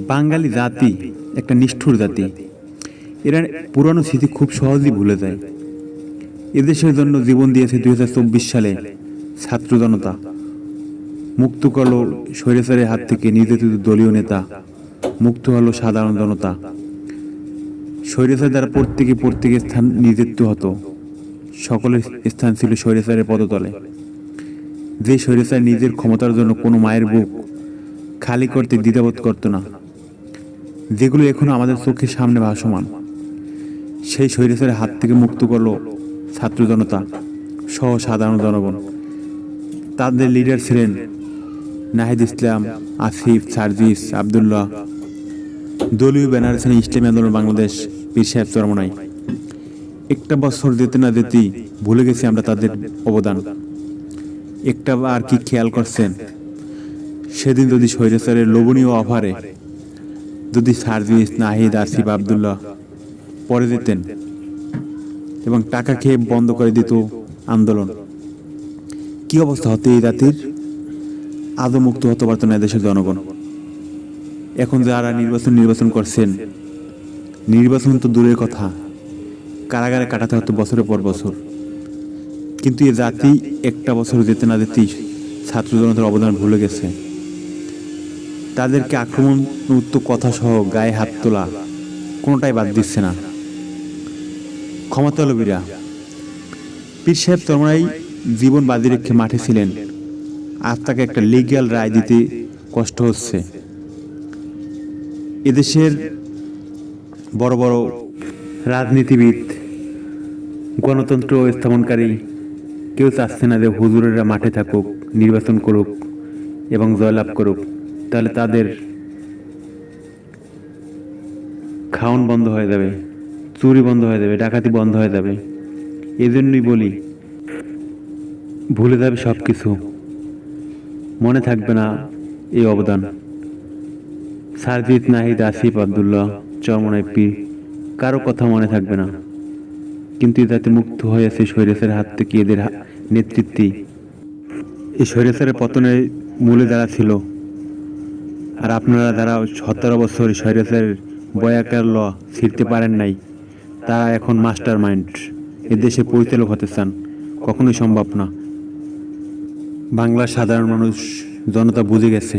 বাঙালি জাতি একটা নিষ্ঠুর জাতি। এরা পুরানো স্মৃতি খুব সহজেই ভুলে যায়। এদেশের জন্য জীবন দিয়েছে 2024 সালে ছাত্র জনতা। মুক্ত করল স্বৈরাচারের হাত থেকে নির্যাতিত দলীয় নেতা, মুক্ত হলো সাধারণ জনতা। স্বৈরাচার দ্বারা প্রত্যেকে স্থান নির্যাতিত হতো। সকলের স্থান ছিল স্বৈরাচারের পদতলে। যে স্বৈরাচার নিজের ক্ষমতার জন্য কোনো মায়ের বুক খালি করতে দ্বিধাবোধ করত না, যেগুলো এখনো আমাদের চোখের সামনে ভাসমান। সেই স্বৈরাচারের হাত থেকে মুক্ত করল ছাত্র জনতা সহ সাধারণ জনগণ। তাদের লিডার ছিলেন নাহিদ ইসলাম, আসিফ, সার্জিস, আবদুল্লাহ। দলীয় ব্যানার ছিলেন ইসলামী আন্দোলন বাংলাদেশ, পীর সাহেব চরমনাই। একটা বছর যেতে না যেতেই ভুলে গেছি আমরা তাদের অবদান। একটা আর কি খেয়াল করছেন, সেদিন যদি স্বৈরাচারের লোভনীয় অফারে যদি সার্জিস, নাহিদ, আসিফ, আবদুল্লাহ পরে দিতেন এবং টাকা খেয়ে বন্ধ করে দিত আন্দোলন, কি অবস্থা হতো এই জাতির? আদৌ মুক্ত হতে পারত না দেশের জনগণ। এখন যারা নির্বাচন করছেন, নির্বাচন তো দূরের কথা, কারাগারে কাটাতে হতো বছরের পর বছর। কিন্তু এ জাতি একটা বছর যেতে না যেতেই ছাত্র জনতার অবদান ভুলে গেছে। তাদেরকে আক্রমণাত্মক কথা সহ গায়ে হাত তোলা কোনোটাই বাদ দিচ্ছে না ক্ষমতালোভীরা। পীর সাহেব চরমনাই জীবন বাজি রেখে মাঠে ছিলেন, আজ তাকে একটা লিগ্যাল রায় দিতে কষ্ট হচ্ছে। এদেশের বড় বড় রাজনীতিবিদ, গণতন্ত্র স্থাপনকারী কেউ চাচ্ছে না যে হুজুরেরা মাঠে থাকুক, নির্বাচন করুক এবং জয়লাভ করুক। তাহলে তাদের খাওয়ান বন্ধ হয়ে যাবে, চুরি বন্ধ হয়ে যাবে, ডাকাতি বন্ধ হয়ে যাবে। এজন্যই বলি, ভুলে যাবে সব কিছু, মনে থাকবে না এই অবদান। সার্জিস, নাহিদ, আসিফ, আবদুল্লাহ, চরমনাই, পীর, কারো কথা মনে থাকবে না। কিন্তু যাতে মুক্ত হয়েছে স্বৈরাচারের হাত থেকে এদের নেতৃত্বেই এই স্বৈরাচারের পতনের মূলে যারা ছিল। আর আপনারা যারা 17 বছর স্বৈরাচারের বয়াকার ল ছিঁড়তে পারেন নাই, তারা এখন মাস্টার মাইন্ড এদেশের পরিচালক হতে চান, কখনোই সম্ভব না। বাংলার সাধারণ মানুষ জনতা বুঝে গেছে,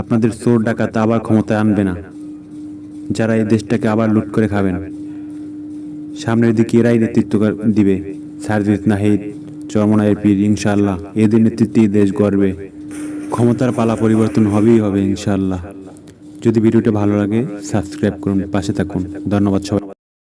আপনাদের চোর ডাকাত আবার ক্ষমতায় আনবে না, যারা এই দেশটাকে আবার লুট করে খাবেন। সামনের দিকে এরাই নেতৃত্ব দিবে, সার্জিস, নাহিদ, চরমনাই, পীর। ইনশাআল্লাহ এদের নেতৃত্বে দেশ গড়বে, ক্ষমতার পালা পরিবর্তন হবেই হবে ইনশাআল্লাহ। যদি ভিডিওটা ভালো লাগে সাবস্ক্রাইব করুন, পাশে থাকুন। ধন্যবাদ সবাই।